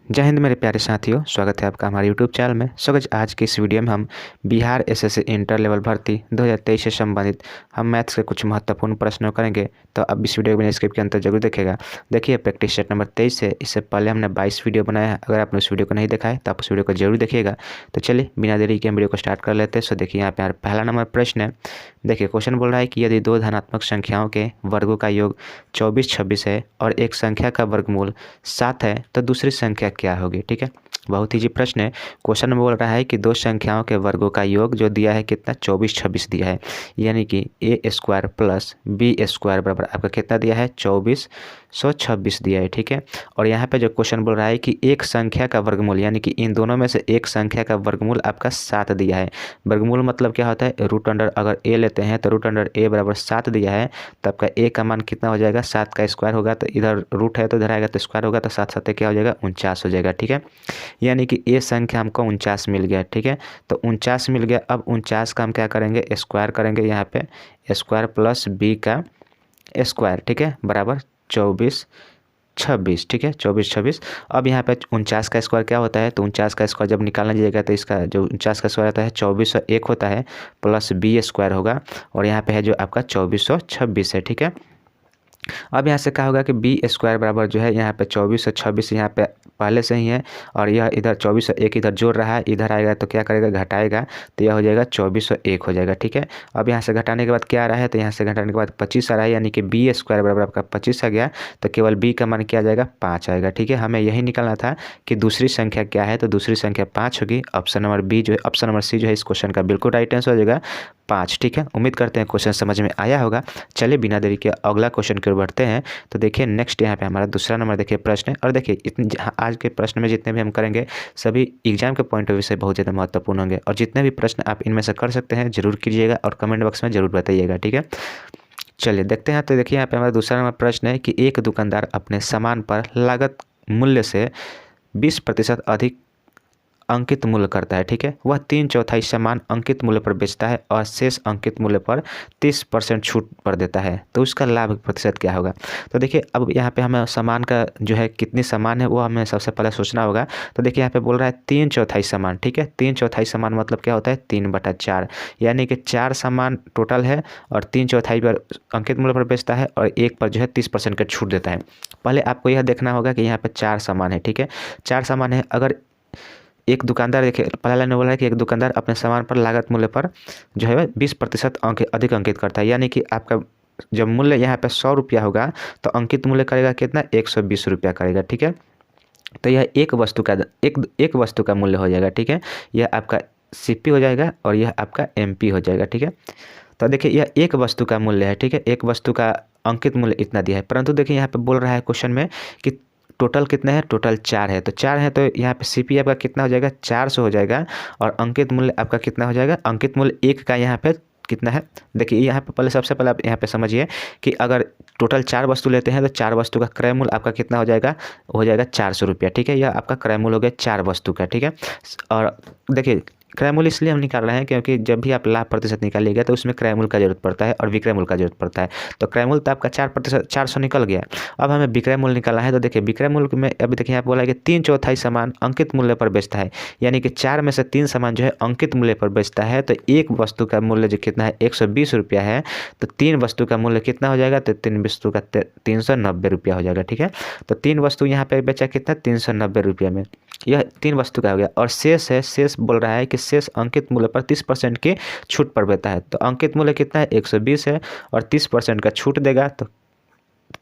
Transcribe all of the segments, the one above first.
जय हिंद मेरे प्यारे साथियों, स्वागत है आपका हमारे यूट्यूब चैनल में। सो गाइस, आज की इस वीडियो में हम बिहार एसएससी इंटर लेवल भर्ती 2023 से संबंधित हम मैथ्स के कुछ महत्वपूर्ण प्रश्नों करेंगे। तो अब इस वीडियो को स्किप के अंतर जरूर देखिएगा। देखिए, प्रैक्टिस सेट नंबर 23 है। इससे पहले हमने 22 वीडियो बनाया है। अगर आपने उस वीडियो को नहीं देखा है तो आप उस वीडियो को जरूर देखिएगा। तो चलिए बिना देरी के हम वीडियो को स्टार्ट कर लेते हैं। सो देखिए, यहाँ पे पहला नंबर प्रश्न है। देखिए, क्वेश्चन बोल रहा है कि यदि दो धनात्मक संख्याओं के वर्गों का योग 24, 26 है और एक संख्या का वर्गमूल 7 है तो दूसरी संख्या क्या होगी। ठीक है, बहुत ही प्रश्न है। क्वेश्चन में बोल रहा है कि दो संख्याओं के वर्गों का योग जो दिया है कितना 24, 26 दिया है, यानी कि ए स्क्वायर प्लस बी स्क्वायर बराबर आपका कितना दिया है 2426 दिया है। ठीक है, और यहाँ पे जो क्वेश्चन बोल रहा है कि एक संख्या का वर्गमूल, यानी कि इन दोनों में से एक संख्या का वर्गमूल आपका 7 दिया है। वर्गमूल मतलब क्या होता है, रूट अंडर अगर ए लेते हैं तो रूट अंडर ए बराबर 7 दिया है, तो आपका ए का मान कितना हो जाएगा, 7 का स्क्वायर होगा तो इधर रूट है तो इधर आएगा तो स्क्वायर होगा, तो 7 7 क्या हो जाएगा 49 हो जाएगा। ठीक है, यानी कि ए संख्या हमको 49 मिल गया। ठीक है, तो 49 मिल गया। अब 49 का हम क्या करेंगे, स्क्वायर करेंगे यहाँ पे, स्क्वायर प्लस बी का स्क्वायर, ठीक है, बराबर 24, 26। ठीक है, 24, 26। अब यहाँ पे 49 का स्क्वायर क्या होता है, तो 49 का स्क्वायर जब निकालना जाएगा तो इसका जो 49 का स्क्वायर होता है 2401 होता है, प्लस बी स्क्वायर होगा, और यहाँ पे है जो आपका 2426 है। ठीक है, अब यहाँ से क्या होगा कि बी स्क्वायर बराबर जो है यहाँ पे 2426 यहाँ पे पहले से ही है, और यह इधर 2401 इधर जोड़ रहा है, इधर आएगा तो क्या करेगा, घटाएगा, तो यह हो जाएगा 2401 हो जाएगा। ठीक है, अब यहाँ से घटाने के बाद क्या आ रहा है, तो यहाँ से घटाने के बाद 25 आ रहा है, यानी कि बी स्क्वायर बराबर आपका 25 आ गया, तो केवल बी का मान क्या आ जाएगा, 5 आएगा। ठीक है, हमें यही निकालना था कि दूसरी संख्या क्या है, तो दूसरी संख्या 5 होगी। ऑप्शन नंबर बी जो है, ऑप्शन नंबर सी जो है इस क्वेश्चन का बिल्कुल राइट आंसर हो जाएगा 5। ठीक है, उम्मीद करते हैं क्वेश्चन समझ में आया होगा। चलिए बिना देरी के अगला क्वेश्चन की ओर बढ़ते हैं। तो देखिए नेक्स्ट यहाँ पे हमारा दूसरा नंबर देखिए प्रश्न है, और देखिए इतने आज के प्रश्न में जितने भी हम करेंगे सभी एग्जाम के पॉइंट ऑफ व्यू से बहुत ज़्यादा महत्वपूर्ण होंगे, और जितने भी प्रश्न आप इनमें से कर सकते हैं जरूर कीजिएगा और कमेंट बॉक्स में जरूर बताइएगा। ठीक है, चलिए देखते हैं। तो देखिए यहाँ पे हमारा दूसरा नंबर प्रश्न है कि एक दुकानदार अपने सामान पर लागत मूल्य से 20% अधिक अंकित मूल्य करता है। ठीक है, वह 3/4 सामान अंकित मूल्य पर बेचता है और शेष अंकित मूल्य पर 30% छूट पर देता है, तो उसका लाभ प्रतिशत क्या होगा। तो देखिए, अब यहाँ पे हमें सामान का जो है कितनी सामान है वो हमें सबसे पहले सोचना होगा। तो देखिए यहाँ पे बोल रहा है 3/4 सामान। ठीक है, 3/4 सामान मतलब क्या होता है, 3/4, यानी कि 4 सामान टोटल है और 3/4 पर अंकित मूल्य पर बेचता है और एक पर जो है 30% का छूट देता है। पहले आपको यह देखना होगा कि यहाँ पे 4 सामान है। ठीक है, 4 सामान है। अगर एक दुकानदार, देखिए पहला लाइन में बोला है कि एक दुकानदार अपने सामान पर लागत मूल्य पर जो है 20% अधिक अंकित करता है, यानी कि आपका जब मूल्य यहाँ पे 100 रुपया होगा तो अंकित मूल्य करेगा कितना, 120 रुपया करेगा। ठीक है, तो यह एक वस्तु का मूल्य हो जाएगा। ठीक है, यह आपका सीपी हो जाएगा और यह आपका एमपी हो जाएगा। ठीक है, तो देखिए यह एक वस्तु का मूल्य है। ठीक है, एक वस्तु का अंकित मूल्य इतना दिया है, परंतु देखिए यहाँ पे बोल रहा है क्वेश्चन में कि टोटल कितना है, टोटल 4 है, तो 4 है तो यहाँ पे सीपी आपका कितना हो जाएगा, 400 हो जाएगा, और अंकित मूल्य आपका कितना हो जाएगा, अंकित मूल्य एक का यहाँ पे कितना है। देखिए यहाँ पे पहले सबसे पहले आप यहाँ पे समझिए कि अगर टोटल 4 वस्तु लेते हैं तो 4 वस्तु का क्रय मूल्य आपका कितना हो जाएगा 400 रुपया। ठीक है, यह आपका क्रय मूल्य हो गया 4 वस्तु का। ठीक है, और देखिए क्रय मूल्य इसलिए हम निकाल रहे हैं क्योंकि जब भी आप लाभ प्रतिशत निकालिएगा तो उसमें क्रय मूल्य का जरूरत पड़ता है और विक्रय मूल्य का जरूरत पड़ता है। तो क्रय मूल्य तो आपका 4%, 400 निकल गया। अब हमें विक्रय मूल्य निकालना है। तो देखिए विक्रय मूल्य में अभी देखिए यहाँ बोला है कि 3/4 सामान अंकित मूल्य पर बेचता है, यानी कि 4 में से 3 सामान जो है अंकित मूल्य पर बेचता है, तो एक वस्तु का मूल्य जो कितना है 120 रुपया है, तो 3 वस्तु का मूल्य कितना हो जाएगा, तो 3 वस्तु का 390 रुपया हो जाएगा। ठीक है, तो 3 वस्तु यहाँ पे बेचा कितना, 390 रुपया में, यह 3 वस्तु का हो गया। और शेष है, शेष बोल रहा है कि शेष अंकित मूल्य पर 30% की छूट पर देता है, तो अंकित मूल्य कितना है 120 है और 30% का छूट देगा, तो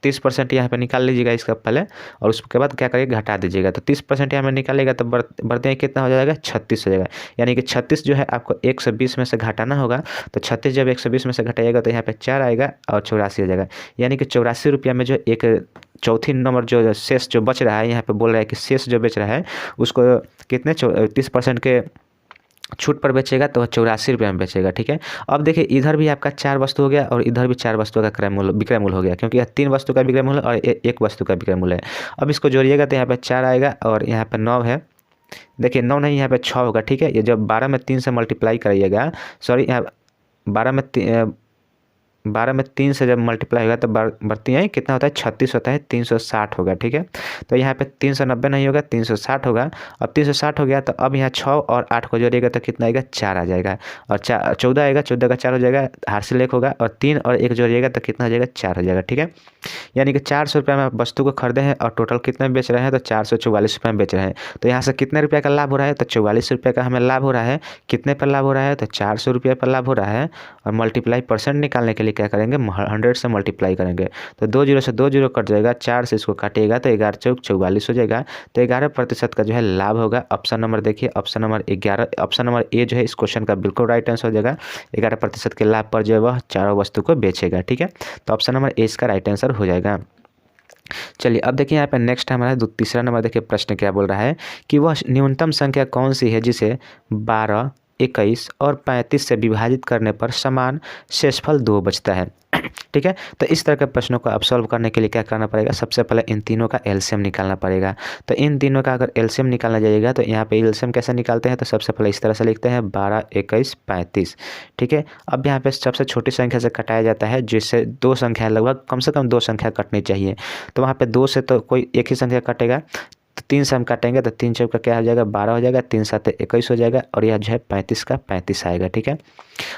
30% यहाँ पे निकाल लीजिएगा इसका पहले, और उसके बाद क्या करिएगा, घटा दीजिएगा। तो 30% यहाँ में निकालेगा तो बढ़ते हैं कितना हो जाएगा, 36 हो जाएगा, यानी कि 36 जो है आपको 120 में से घटाना होगा। तो 36 जब 120 में से घटाइएगा तो यहाँ पे 4 आएगा और 84 हो जाएगा, यानी कि 84 रुपया में जो एक चौथी नंबर जो शेष जो बच रहा है, यहाँ पे बोल रहा है कि शेष जो बेच रहा है उसको कितने 30% के छूट पर बेचेगा तो 84 रुपये में बेचेगा। ठीक है, अब देखिए इधर भी आपका 4 वस्तु हो गया और इधर भी 4 वस्तु का विक्रय मूल्य हो गया, क्योंकि यह 3 वस्तु का विक्रय मूल्य और एक वस्तु का विक्रय मूल्य है। अब इसको जोड़िएगा तो यहाँ पे 4 आएगा और यहाँ पे 9 है। देखिए 9 नहीं, यहाँ पे 6 होगा। ठीक है, ये जब 12 में 3 से मल्टीप्लाई करिएगा, सॉरी यहाँ 12 में 12 में 3 से जब मल्टीप्लाई होगा तो बढ़ती है कितना होता है 36 होता है, 360 होगा। ठीक है, तो यहाँ पे 390 नहीं होगा, 360 होगा। अब 360 हो गया तो अब यहाँ 6 और 8 को जोड़िएगा तो कितना आएगा 4 आ जाएगा, और 14 आएगा, 14 का 4 हो जाएगा, हाथ से 1 होगा, और 3 और 1 जोड़िएगा तो कितना हो जाएगा 4 हो जाएगा। ठीक है, यानी कि 400 रुपये में वस्तु को खरीदे हैं और टोटल कितने में बेच रहे हैं तो 444 रुपये में बेच रहे हैं। तो यहाँ से कितने रुपये का लाभ हो रहा है तो 44 रुपये का हमें लाभ हो रहा है। कितने पर लाभ हो रहा है तो 400 रुपये पर लाभ हो रहा है। और मल्टीप्लाई परसेंट निकालने के लिए क्या करेंगे 100 से मल्टीप्लाई करेंगे, तो 2 जीरो से 2 जीरो कट जाएगा, 4 से इसको काटिएगा तो 11 चौक 44 हो जाएगा। तो 11% का जो है लाभ होगा। ऑप्शन नंबर देखिए, option number 11, option number A जो है इस क्वेश्चन का बिल्कुल राइट आंसर हो जाएगा। 11% के लाभ पर जो है वह चारों वस्तु को बेचेगा। ठीक है, तो ऑप्शन नंबर ए इसका राइट आंसर हो जाएगा। चलिए अब देखिए यहाँ पे नेक्स्ट हमारा तीसरा नंबर देखिए प्रश्न क्या बोल रहा है कि वह न्यूनतम संख्या कौन सी है जिसे 12, 21 और 35 से विभाजित करने पर समान शेषफल 2 बचता है। ठीक है, तो इस तरह के प्रश्नों को आप सॉल्व करने के लिए क्या करना पड़ेगा, सबसे पहले इन तीनों का एलसीएम निकालना पड़ेगा। तो इन तीनों का अगर एलसीएम निकालना जाएगा तो यहाँ पे एलसीएम कैसे निकालते हैं तो सबसे पहले इस तरह से लिखते हैं 12, 21, 35। ठीक है, अब यहाँ पे सबसे छोटी संख्या से कटाया जाता है, जिससे 2 संख्या लगभग कम से कम 2 संख्या कटनी चाहिए। तो वहाँ पे 2 से तो कोई एक ही संख्या कटेगा, तो 3 से हम काटेंगे तो 3 चौक का क्या हो जाएगा 12 हो जाएगा, 3 7 21 हो जाएगा, और यह जो है 35 का 35 आएगा। ठीक है,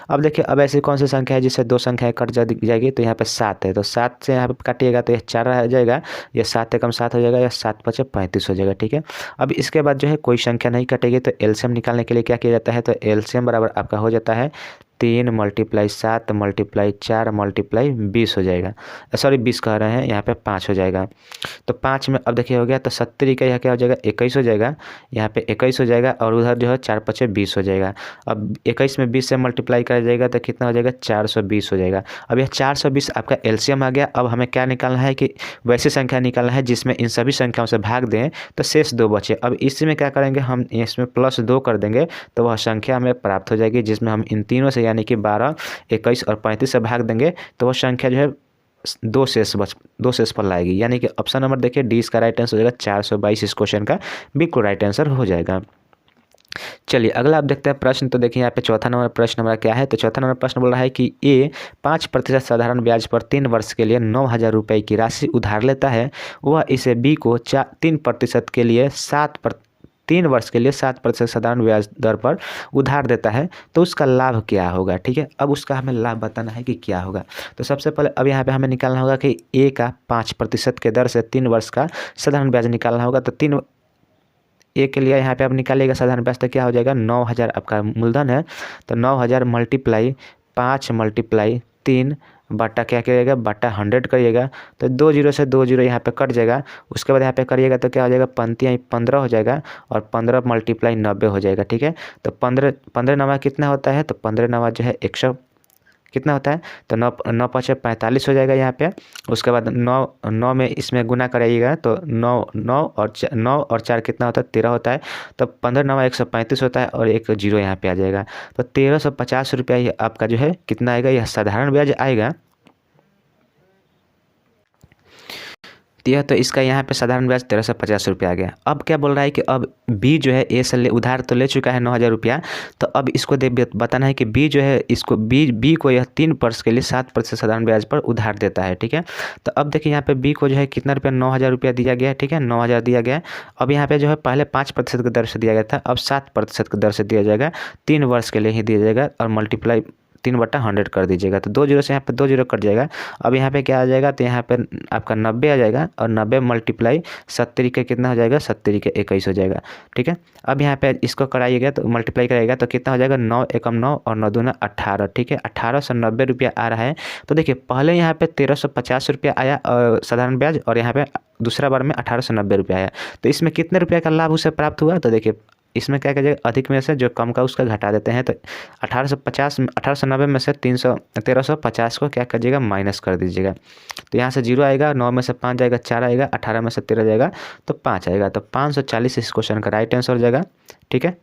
अब देखिए अब ऐसी कौन सी संख्या है जिससे 2 संख्याएं कट जाएगी, तो यहाँ पे 7 है, तो 7 से यहाँ पे काटिएगा तो यह 4 आ जाएगा, यह 7 एकम 7 हो जाएगा, यह 7 पचे 35 हो जाएगा। ठीक है, अब इसके बाद जो है कोई संख्या नहीं कटेगी, तो एलसीएम निकालने के लिए क्या किया जाता है तो एलसीएम बराबर आपका हो जाता है 3 × 7 × 4 × 20 हो जाएगा। सॉरी 20 कह रहे हैं, यहाँ पे 5 हो जाएगा। तो 5 में अब देखिए हो गया, तो 70 का यह क्या हो जाएगा 21 हो जाएगा, यहाँ पे 21 हो जाएगा, और उधर जो है 4 पचे 20 हो जाएगा। अब 21 में 20 से मल्टीप्लाई कर जाएगा तो कितना हो जाएगा 420 हो जाएगा। अब यह 420 आपका एलसीएम आ गया। अब हमें क्या निकालना है कि वैसी संख्या निकालना है जिसमें इन सभी संख्याओं से भाग दें तो शेष 2 बचे। अब इसी में क्या करेंगे, हम इसमें +2 कर देंगे तो वह संख्या हमें प्राप्त हो जाएगी, जिसमें हम इन तीनों से यानी कि 12, 21 और 35 से भाग देंगे तो वह संख्या जो है 2 शेष पर लाएगी। यानी कि ऑप्शन नंबर देखिए डी इसका राइट आंसर हो जाएगा 422 इस क्वेश्चन का बिल्कुल राइट आंसर हो जाएगा। चलिए अगला आप देखते हैं प्रश्न। तो देखिए यहाँ पे चौथा नंबर प्रश्न हमारा क्या है, तो चौथा नंबर प्रश्न बोल रहा है कि ए 5% साधारण ब्याज पर 3 वर्ष के लिए 9,000 रुपये की राशि उधार लेता है, वह इसे बी को 3% के लिए 3 वर्ष के लिए 7% साधारण ब्याज दर पर उधार देता है, तो उसका लाभ क्या होगा। ठीक है, अब उसका हमें लाभ बताना है कि क्या होगा। तो सबसे पहले अब यहाँ पे हमें निकालना होगा कि ए का 5% के दर से 3 वर्ष का साधारण ब्याज निकालना होगा। तो 3 ए के लिए यहाँ पे अब निकालिएगा साधारण ब्याज, तो क्या हो जाएगा 9,000 आपका मूलधन है, तो 9,000 × 5 × 3 बटा क्या करिएगा बटा 100 करिएगा, तो 2 जीरो से 2 जीरो यहाँ पे कट जाएगा। उसके बाद यहाँ पे करिएगा तो क्या हो जाएगा पंक्तियाँ 15 हो जाएगा, और 15 × 90 हो जाएगा। ठीक है, तो 15 नवा कितना होता है तो 15 नवा जो है 100 कितना होता है तो 9 पचे 45 हो जाएगा यहाँ पे। उसके बाद 9 में इसमें गुना कराइएगा तो 9 और 4 कितना होता है 13 होता है, तो 15 नवा 135 होता है, और एक जीरो यहाँ पे आ जाएगा। तो 1350 रुपया ये आपका जो है कितना आएगा, यह साधारण ब्याज आएगा। तो इसका यहाँ पे साधारण ब्याज 1350 रुपया आ गया। अब क्या बोल रहा है कि अब बी जो है ए से उधार तो ले चुका है 9,000 रुपया, तो अब इसको बताना है कि बी जो है इसको बी को यह 3 वर्ष के लिए 7% साधारण ब्याज पर उधार देता है। ठीक है, तो अब देखिए यहाँ पे बी को जो है कितना रुपया 9,000 रुपया दिया गया है। ठीक है, 9,000 दिया गया है। अब यहाँ पे जो है पहले 5% की दर से दिया गया था, अब 7% की दर से दिया जाएगा, 3 वर्ष के लिए ही दिया जाएगा, और मल्टीप्लाई 3/100 कर दीजिएगा, तो 2 जीरो से यहाँ पे 2 जीरो कट जाएगा। अब यहाँ पे क्या आ जाएगा तो यहाँ पे आपका 90 आ जाएगा, और 90 × 70 के कितना हो जाएगा 70 के 21 हो जाएगा। ठीक है, अब यहाँ पे इसको कराइएगा तो मल्टीप्लाई कराइएगा तो कितना हो जाएगा 9 एकम 9 और 9 दूना 18। ठीक है, 1890 रुपया आ रहा है। तो देखिए पहले यहाँ पे 1350 रुपया आया साधारण ब्याज, और यहाँ पे दूसरा बार में 1890 रुपया आया। तो इसमें कितने रुपये का लाभ उसे प्राप्त हुआ, तो देखिए इसमें क्या कीजिएगा अधिक में से जो कम का उसका घटा देते हैं, तो 1890 में से 1350 को क्या कीजिएगा माइनस कर दीजिएगा। तो यहाँ से 0 आएगा, 9 में से 5 जाएगा 4 आएगा, 18 में से 13 जाएगा तो 5 आएगा, तो 540 इस क्वेश्चन का राइट आंसर हो जाएगा। ठीक है,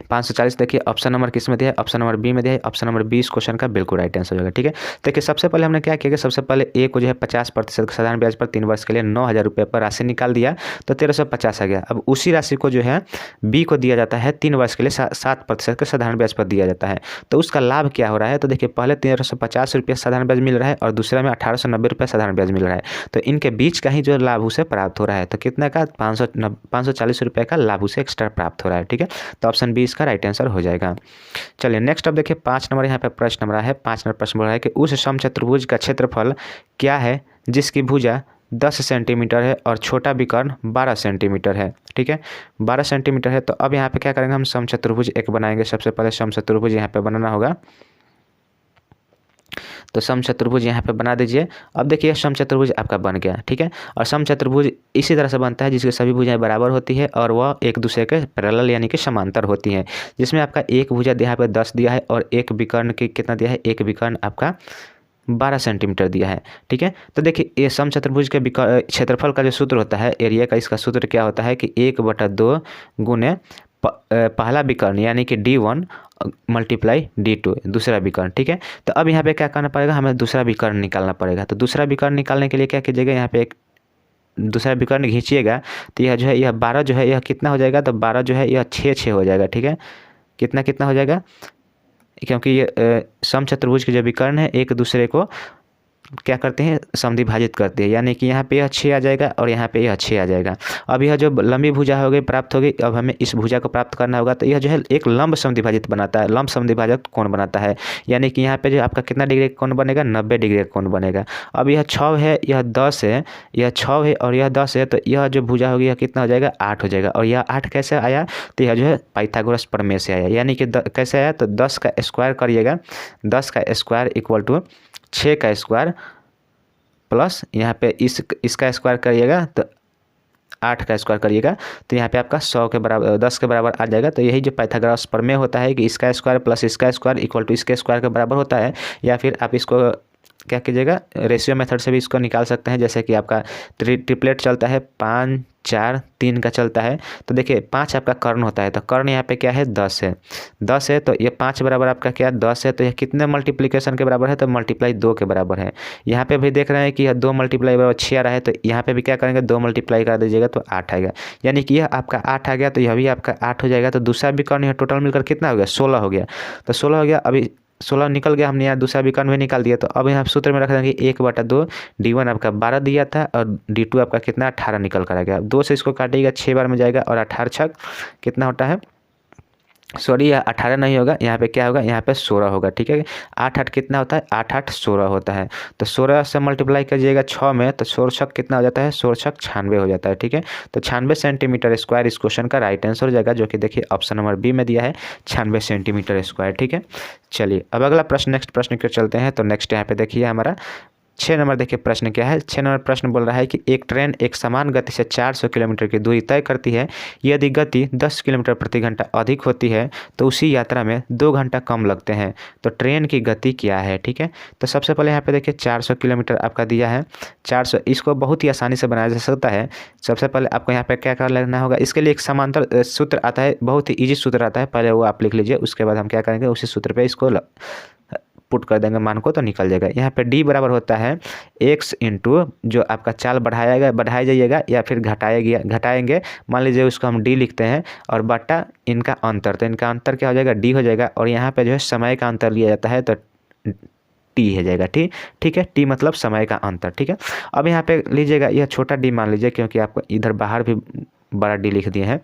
540 देखिए ऑप्शन नंबर किस में दिया है, ऑप्शन नंबर बी में दिया है। ऑप्शन नंबर 20 क्वेश्चन का बिल्कुल राइट आंसर होगा। ठीक है, देखिए सबसे पहले हमने क्या किया कि सबसे पहले ए को जो है 50% साधारण ब्याज पर 3 वर्ष के लिए 9,000 रुपये पर राशि निकाल दिया, तो 1350 आ गया। अब उसी राशि को जो है बी को दिया जाता है 3 वर्ष के लिए 7% के साधारण ब्याज पर दिया जाता है। तो उसका लाभ क्या हो रहा है, तो देखिए पहले 1350 रुपये साधारण ब्याज मिल रहा है और दूसरा में 1890 रुपये साधारण ब्याज मिल रहा है। तो इनके बीच का ही जो लाभ उसे प्राप्त हो रहा है, तो कितना का 540 रुपये का लाभ उसे एक्स्ट्रा प्राप्त हो रहा है। ठीक है, तो ऑप्शन बी इसका राइट आंसर हो जाएगा। चलिए नेक्स्ट अब देखिए 5 नंबर यहाँ पे प्रश्न नंबर है। 5 नंबर प्रश्न बोला है कि उस समचतुर्भुज का क्षेत्रफल क्या है जिसकी भुजा 10 सेंटीमीटर है और छोटा विकर्ण 12 सेंटीमीटर है। ठीक है, 12 सेंटीमीटर है। तो अब यहाँ पे क्या करेंगे, हम समचतुर्भुज एक बनाएंगे। सबसे पहले समचतुर्भुज यहाँ पे बनाना होगा, तो समचतुर्भुज यहाँ पे बना दीजिए। अब देखिए समचतुर्भुज आपका बन गया। ठीक है, और समचतुर्भुज इसी तरह से बनता है जिसकी सभी भुजाएं बराबर होती है और वह एक दूसरे के पैरेलल यानी कि समांतर होती हैं, जिसमें आपका एक भुजा यहाँ पे 10 दिया है और एक विकर्ण की कितना दिया है, एक विकर्ण आपका 12 सेंटीमीटर दिया है। ठीक है, तो देखिए ये समचतुर्भुज के क्षेत्रफल का जो सूत्र होता है एरिया का, इसका सूत्र क्या होता है कि 1/2 गुने पहला विकर्ण यानी कि D1 मल्टीप्लाई D2 दूसरा विकर्ण। ठीक है, तो अब यहाँ पे क्या करना पड़ेगा, हमें दूसरा विकर्ण निकालना पड़ेगा। तो दूसरा विकर्ण निकालने के लिए क्या कीजिएगा, यहाँ पे एक दूसरा विकर्ण खींचिएगा, तो यह जो है यह 12 जो है यह कितना हो जाएगा, तो 12 जो है यह 6 हो जाएगा। ठीक है, कितना कितना हो जाएगा, क्योंकि ये समचतुर्भुज के जो विकर्ण है एक दूसरे को क्या करते हैं, समद्विभाजित करते हैं, यानी कि यहाँ पे यह 6 आ जाएगा और यहाँ पे यह 6 आ जाएगा। अब यह जो लंबी भुजा हो गई प्राप्त हो गई, अब हमें इस भुजा को प्राप्त करना होगा। तो यह जो है एक लंब समद्विभाजित बनाता है, लंब समद्विभाजक कोण बनाता है, यानी कि यहाँ पे जो आपका कितना डिग्री का कोण बनेगा, 90 डिग्री का कोण बनेगा। अब यह 6 है, यह 10 है, यह 6 है और यह 10 है, तो यह जो भुजा होगी यह कितना हो जाएगा, 8 हो जाएगा। और यह 8 कैसे आया, तो यह जो है पाइथागोरस प्रमेय से आया, यानी कि कैसे आया, तो 10 का स्क्वायर करिएगा, 10 का स्क्वायर इक्वल टू 6 का स्क्वायर प्लस यहाँ पे इसका स्क्वायर करिएगा तो 8 का स्क्वायर करिएगा, तो यहाँ पे आपका 100 के बराबर 10 के बराबर आ जाएगा। तो यही जो पाइथागोरस प्रमेय होता है कि इसका स्क्वायर प्लस इसका स्क्वायर इक्वल टू इसके स्क्वायर के बराबर होता है। या फिर आप इसको क्या कीजिएगा, रेशियो मेथड से भी इसको निकाल सकते हैं, जैसे कि आपका ट्रिपलेट चलता है 5 4 3 का चलता है। तो देखिए 5 आपका कर्ण होता है, तो कर्ण यहाँ पे क्या है, 10 है, 10 है, तो ये 5 बराबर आपका क्या 10 है, तो यह कितने मल्टीप्लिकेशन के बराबर है, तो मल्टीप्लाई 2 के बराबर है। यहाँ पे भी देख रहे हैं कि यह 2 मल्टीप्लाई बराबर 6 आ रहा है, तो यहाँ पे भी क्या करेंगे, 2 मल्टीप्लाई कर दीजिएगा तो 8 आएगा, यानी कि यह आपका 8 आ गया, तो यह भी आपका 8 हो जाएगा। तो दूसरा विकर्ण यह टोटल मिलकर कितना हो गया, 16 हो गया। तो 16 हो गया, अभी 16 निकल गया, हमने यहाँ दूसरा विकर्ण भी निकाल दिया। तो अब यहाँ सूत्र में रख देंगे 1/2 D1 आपका 12 दिया था और D2 आपका कितना 18 निकल कर आ गया। 2 से इसको काटिएगा 6 बार में जाएगा और 18 छक कितना होता है, सॉरी यह 18 नहीं होगा, यहाँ पे क्या होगा, यहाँ पे 16 होगा। ठीक है, 8 8 कितना होता है, 8 8 16 होता है। तो 16 से मल्टीप्लाई कीजिएगा 6 में, तो 16 छक कितना हो जाता है, 16 छक 96 हो जाता है। ठीक है, तो 96 सेंटीमीटर स्क्वायर इस क्वेश्चन का राइट आंसर हो जाएगा, जो कि देखिए ऑप्शन नंबर बी में दिया है 96 सेंटीमीटर स्क्वायर। ठीक है, चलिए अब अगला प्रश्न, नेक्स्ट प्रश्न की ओर चलते हैं। तो नेक्स्ट यहाँ पे देखिए हमारा 6 नंबर देखिए प्रश्न क्या है। 6 नंबर प्रश्न बोल रहा है कि एक ट्रेन एक समान गति से 400 किलोमीटर की दूरी तय करती है। यदि गति 10 किलोमीटर प्रति घंटा अधिक होती है तो उसी यात्रा में 2 घंटा कम लगते हैं, तो ट्रेन की गति क्या है। ठीक है, तो सबसे पहले यहाँ पे देखिए 400 किलोमीटर आपका दिया है, 400, इसको बहुत ही आसानी से बनाया जा सकता है। सबसे पहले आपको यहाँ पे क्या कर लेना होगा, इसके लिए एक समांतर सूत्र आता है, बहुत ही ईजी सूत्र आता है, पहले वो आप लिख लीजिए, उसके बाद हम क्या करेंगे उसी सूत्र पर इसको पुट कर देंगे मान को, तो निकल जाएगा। यहाँ पे D बराबर होता है x इंटू जो आपका चाल बढ़ाया जाइएगा या फिर घटाएंगे, मान लीजिए उसको हम D लिखते हैं, और बटा इनका अंतर, तो इनका अंतर क्या हो जाएगा, D हो जाएगा। और यहाँ पे जो है समय का अंतर लिया जाता है, तो T हो जाएगा। ठीक है, T मतलब समय का अंतर। ठीक है, अब यहाँ पे लीजिएगा यह छोटा D मान लीजिए, क्योंकि आपको इधर बाहर भी बड़ा D लिख दिए हैं।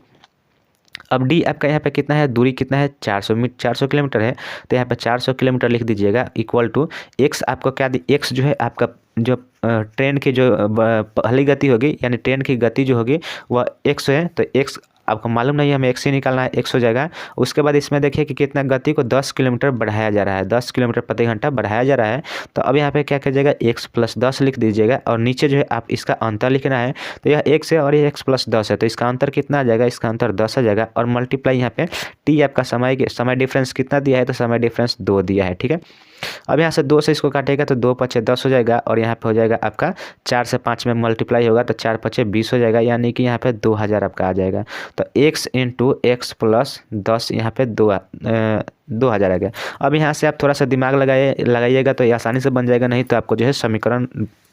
अब D आपका यहाँ पे कितना है, दूरी कितना है, 400 किलोमीटर है, तो यहाँ पे 400 किलोमीटर लिख दीजिएगा इक्वल टू x, आपको क्या x जो है आपका जो ट्रेन की जो पहली गति होगी, यानी ट्रेन की गति जो होगी वह x है, तो x आपको मालूम नहीं है, हमें x ही निकालना है, x हो जाएगा। उसके बाद इसमें देखिए कि कितना गति को 10 किलोमीटर बढ़ाया जा रहा है, 10 किलोमीटर प्रति घंटा बढ़ाया जा रहा है। तो अब यहाँ पे क्या कीजिएगा, x + 10 लिख दीजिएगा, और नीचे जो है आप इसका अंतर लिखना है, तो यह x है और यह x + 10 है, तो इसका अंतर कितना आ जाएगा, इसका अंतर 10 आ जाएगा। और मल्टीप्लाई यहाँ पे t आपका समय डिफरेंस कितना दिया है, तो समय डिफरेंस 2 दिया है। ठीक है, अब यहाँ से 2 से इसको काटेगा तो 2 पचे 10 हो जाएगा और यहाँ पे हो जाएगा आपका 4 से 5 में मल्टीप्लाई होगा तो 4 पचे 20 हो जाएगा, यानी कि यहाँ पे 2000 आपका आ जाएगा। तो x इंटू एक्स प्लस 10 यहाँ पे 2000 आ गया। अब यहाँ से आप थोड़ा सा दिमाग लगाइएगा तो ये आसानी से बन जाएगा, नहीं तो आपको जो है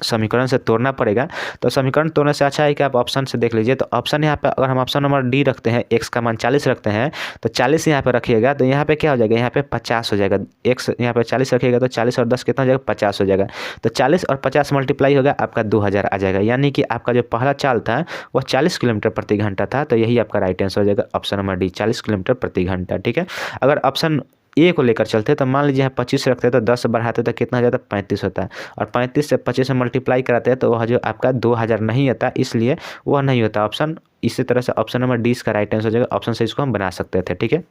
समीकरण से तोड़ना पड़ेगा। तो समीकरण तोड़ने से अच्छा है कि आप ऑप्शन से देख लीजिए। तो ऑप्शन यहाँ पे अगर हम ऑप्शन नंबर डी रखते हैं, x का मान 40 रखते हैं तो 40 यहाँ पे रखिएगा तो यहाँ पे क्या हो जाएगा, यहाँ पे 50 हो जाएगा। x यहाँ पे 40 रखिएगा तो 40 और 10 कितना हो जाएगा, 50 हो जाएगा। तो 40 और 50 मल्टीप्लाई होगा आपका 2000 आ जाएगा, यानी कि आपका जो पहला चाल था वह 40 किलोमीटर प्रति घंटा था। तो यही आपका राइट आंसर हो जाएगा ऑप्शन नंबर डी, 40 किलोमीटर प्रति घंटा। ठीक है, अगर ऑप्शन ए को लेकर चलते तो मान लीजिए 25 रखते तो 10 बढ़ाते तो कितना हो जाता, 35 होता है। और 35 से 25 से मल्टीप्लाई कराते हैं तो वह जो आपका 2000 नहीं आता, इसलिए वह नहीं होता ऑप्शन। इसी तरह से ऑप्शन नंबर डी इसका राइट आंसर हो जाएगा। ऑप्शन से इसको हम बना सकते थे। ठीक है,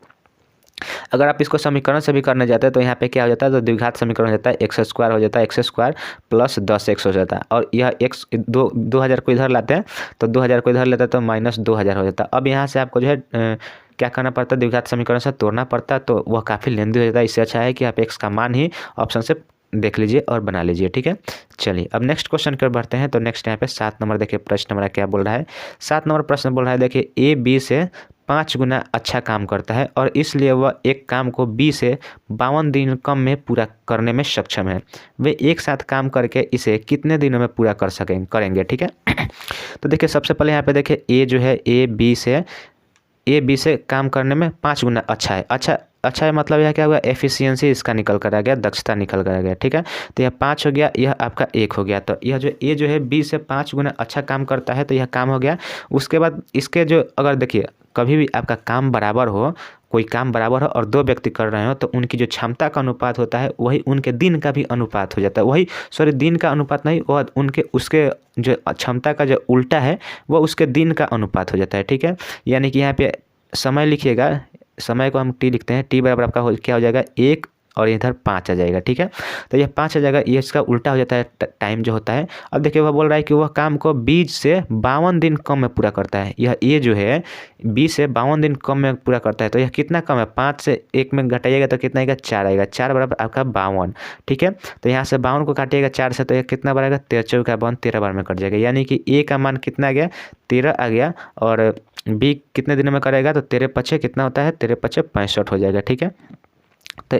अगर आप इसको समीकरण से भी करने जाते हैं तो यहाँ पे क्या हो जाता है, तो द्विघात समीकरण हो जाता है, एक्स स्क्वायर हो जाता है, एक्स स्क्वायर प्लस 10x हो जाता है। और यह एक्स 2000 को इधर लाते हैं तो 2000 को इधर लेते हैं तो माइनस 2000 हो जाता है। अब यहाँ से आपको जो है क्या करना पड़ता है, द्विघात समीकरण से तोड़ना पड़ता है, तो वह काफ़ी लेंदी हो जाता है। इससे अच्छा है कि आप एक्स का मान ही ऑप्शन से देख लीजिए और बना लीजिए। ठीक है, चलिए अब नेक्स्ट क्वेश्चन की ओर बढ़ते हैं। तो नेक्स्ट यहाँ पे 7 नंबर देखिए प्रश्न हमारा क्या बोल रहा है। 7 नंबर प्रश्न बोल रहा है, देखिए ए बी से 5 गुना अच्छा काम करता है और इसलिए वह एक काम को बी से 52 दिन कम में पूरा करने में सक्षम है। वे एक साथ काम करके इसे कितने दिनों में पूरा करेंगे। ठीक है, तो देखिए सबसे पहले यहाँ पे देखिए ए जो है ए बी से काम करने में 5 गुना अच्छा है। अच्छा है मतलब यह क्या हुआ, एफिशिएंसी इसका निकल कर आ गया, दक्षता निकल कर आ गया। ठीक है, तो यह 5 हो गया, यह आपका 1 हो गया। तो यह जो ए जो है बी से 5 गुना अच्छा काम करता है तो यह काम हो गया। उसके बाद इसके जो अगर देखिए कभी भी आपका काम बराबर हो, कोई काम बराबर हो और 2 व्यक्ति कर रहे हो तो उनकी जो क्षमता का अनुपात होता है वही उनके दिन का भी अनुपात हो जाता है। वही दिन का अनुपात नहीं, वह उसके जो क्षमता का जो उल्टा है वह उसके दिन का अनुपात हो जाता है। ठीक है, यानी कि यहाँ पे समय लिखिएगा, समय को हम टी लिखते हैं, टी बराबर आपका क्या हो जाएगा 1 और इधर 5 आ जाएगा। ठीक है, तो यह 5 आ जाएगा, ये इसका उल्टा हो जाता है टाइम जो होता है। अब देखिए वह बोल रहा है कि वह काम को 20 से 52 दिन कम में पूरा करता है। यह ये जो है 20 से 52 दिन कम में पूरा करता है। तो यह कितना कम है, 5 से 1 में घटाइएगा तो कितना आएगा, 4 आएगा। 4 बराबर आपका 52। ठीक है, तो यहाँ से 52 को काटिएगा 4 से तो यह कितना बढ़ेगा, 13 चौका 52, 13 बार में कट जाएगा। यानी कि ए का मान कितना आ गया, 13 आ गया। और बी कितने दिनों में करेगा, तो 13 पचे कितना होता है, 13 पचे 65 हो जाएगा। ठीक है, तो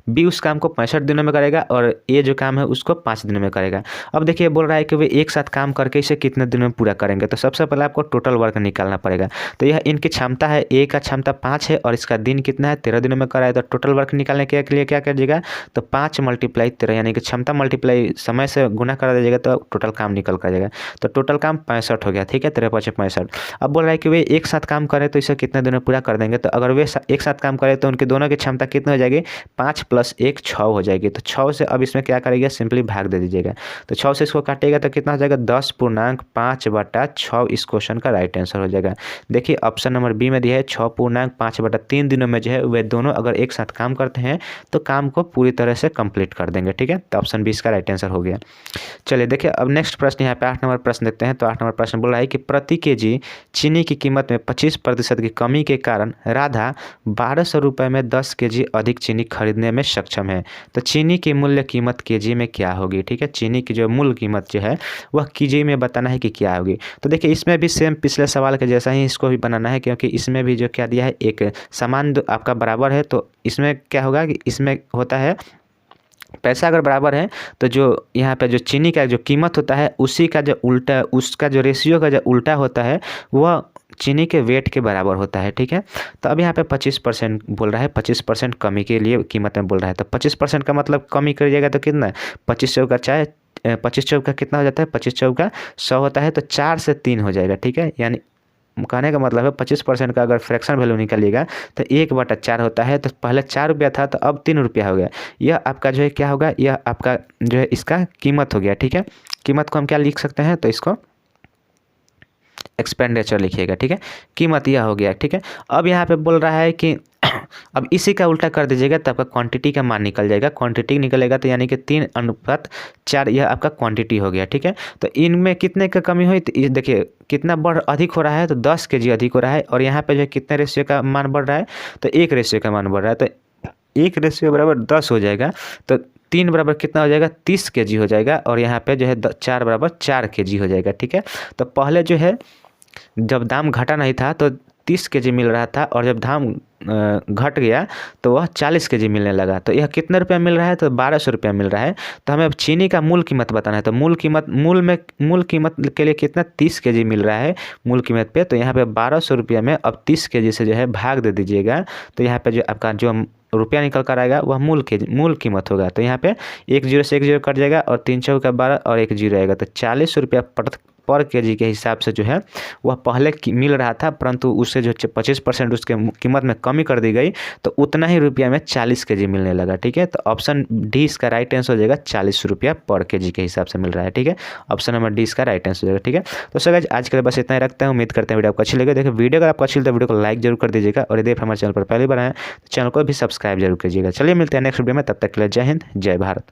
बी उस काम को 65 दिनों में करेगा और ए जो काम है उसको 5 दिनों में करेगा। अब देखिए बोल रहा है कि वे एक साथ काम करके इसे कितने दिनों में पूरा करेंगे। तो सबसे पहले आपको टोटल वर्क निकालना पड़ेगा। तो यह इनकी क्षमता है, ए का क्षमता 5 है और इसका दिन कितना है, 13 दिनों में कराए। तो टोटल वर्क निकालने के लिए क्या करिएगा, तो 5 मल्टीप्लाई 13 यानी कि क्षमता मल्टीप्लाई समय से गुना करा दीजिएगा तो टोटल काम निकल कर जाएगा। तो टोटल काम 65 हो गया। ठीक है, 13 पचे 65। अब बोल रहा है कि वे एक साथ काम करें तो इसे कितने दिनों में पूरा कर देंगे। तो अगर वे एक साथ काम करें तो उनके दोनों की क्षमता कितनी हो जाएगी, 5 + 1 6 हो जाएगी। तो 6 से अब इसमें क्या करेगा, सिंपली भाग दे दीजिएगा। तो 6 से इसको काटेगा तो कितना हो जाएगा, 10.5/6 इस क्वेश्चन का राइट आंसर हो जाएगा। देखिए ऑप्शन नंबर बी में दिया है 6.5/3 दिनों में जो है वे दोनों अगर एक साथ काम करते हैं तो काम को पूरी तरह से कंप्लीट कर देंगे। ठीक है, तो ऑप्शन बी इसका राइट आंसर हो गया। चलिए देखिए अब नेक्स्ट प्रश्न यहाँ पे 8 नंबर प्रश्न देखते हैं। तो 8 नंबर प्रश्न बोल रहा है कि प्रति केजी चीनी की कीमत में 25% की कमी के कारण राधा 1200 रुपये में 10 केजी अधिक चीनी खरीदने में सक्षम है। तो चीनी की मूल्य कीमत केजी में क्या होगी। ठीक है, चीनी की जो मूल कीमत जो है वह केजी में बताना है कि क्या होगी। तो देखिए इसमें भी सेम पिछले सवाल के जैसा ही इसको भी बनाना है, क्योंकि इसमें भी जो क्या दिया है एक समान आपका बराबर है। तो इसमें क्या होगा कि इसमें होता है पैसा अगर बराबर है तो जो यहाँ पे जो चीनी का जो कीमत होता है उसी का जो उल्टा, उसका जो रेशियो का जो उल्टा होता है वह चीनी के वेट के बराबर होता है। ठीक है, तो अब यहाँ पे 25% बोल रहा है, 25% कमी के लिए कीमत में बोल रहा है। तो 25% का मतलब कमी करिएगा तो कितना है, 25 चौका चाहे 25 चौका कितना हो जाता है, 25 चौका 100 होता है। तो 4 से 3 हो जाएगा। ठीक है, यानी कहने का मतलब है 25% का अगर फ्रैक्शन वैल्यू निकालिएगा तो 1/4 होता है। तो पहले 4 रुपया था तो अब 3 रुपया हो गया। यह आपका जो है क्या होगा, यह आपका जो है इसका कीमत हो गया। ठीक है, कीमत को हम क्या लिख सकते हैं, तो इसको एक्सपेंडिचर लिखिएगा। ठीक है, कीमत यह हो गया। ठीक है, अब यहाँ पे बोल रहा है कि अब इसी का उल्टा कर दीजिएगा तो आपका क्वांटिटी का मान निकल जाएगा। क्वांटिटी निकलेगा तो यानी कि 3:4 यह आपका क्वांटिटी हो गया। ठीक है, तो इनमें कितने का कमी हुई, तो देखिए कितना अधिक हो रहा है, तो 10 केजी अधिक हो रहा है। और यहाँ पे जो कितने रेशियो का मान बढ़ रहा है, तो 1 रेशियो का मान बढ़ रहा है। तो 1 रेशियो बराबर 10 हो जाएगा। तो 3 बराबर कितना हो जाएगा 30 kg हो जाएगा और यहाँ पे जो है 4 बराबर 4 kg हो जाएगा। ठीक है, तो पहले जो है जब दाम घटा नहीं था तो 30 kg मिल रहा था और जब दाम घट गया तो वह 40 kg मिलने लगा। तो यह कितने रुपये मिल रहा है, तो 1200 रुपया मिल रहा है। तो हमें अब चीनी का मूल कीमत बताना है। तो मूल कीमत के लिए कितना 30 kg मिल रहा है मूल कीमत पे, तो यहाँ पे 1200 रुपया में अब 30 kg से जो है भाग दे दीजिएगा। तो यहाँ पे जो आपका जो रुपया निकल कर आएगा वह मूल कीमत होगा। तो यहाँ पे 1 0 से 1 0 कट जाएगा और 3 चौका 12 और 1 0 आएगा। तो 40 रुपया पर kg के हिसाब से जो है वह पहले मिल रहा था, परंतु उससे जो 25% उसके कीमत में कमी कर दी गई, तो उतना ही रुपया में 40 kg मिलने लगा। ठीक है, तो ऑप्शन डी इसका राइट आंसर हो जाएगा, 40 रुपया पर kg के हिसाब से मिल रहा है। ठीक है, ऑप्शन नंबर डी इसका राइट आंसर हो जाएगा। ठीक है, तो सर गाइस आज के लिए बस इतना ही रखते हैं। उम्मीद करते हैं वीडियो आपको अच्छी लगे। देखिए वीडियो अगर आपको अच्छी लगे तो वीडियो को लाइक जरूर कर दीजिएगा और यदि हमारे चैनल पर पहली बार आए तो चैनल को भी सब्सक्राइब जरूर कीजिएगा। चलिए मिलते हैं नेक्स्ट वीडियो में, तब तक के लिए जय हिंद जय भारत।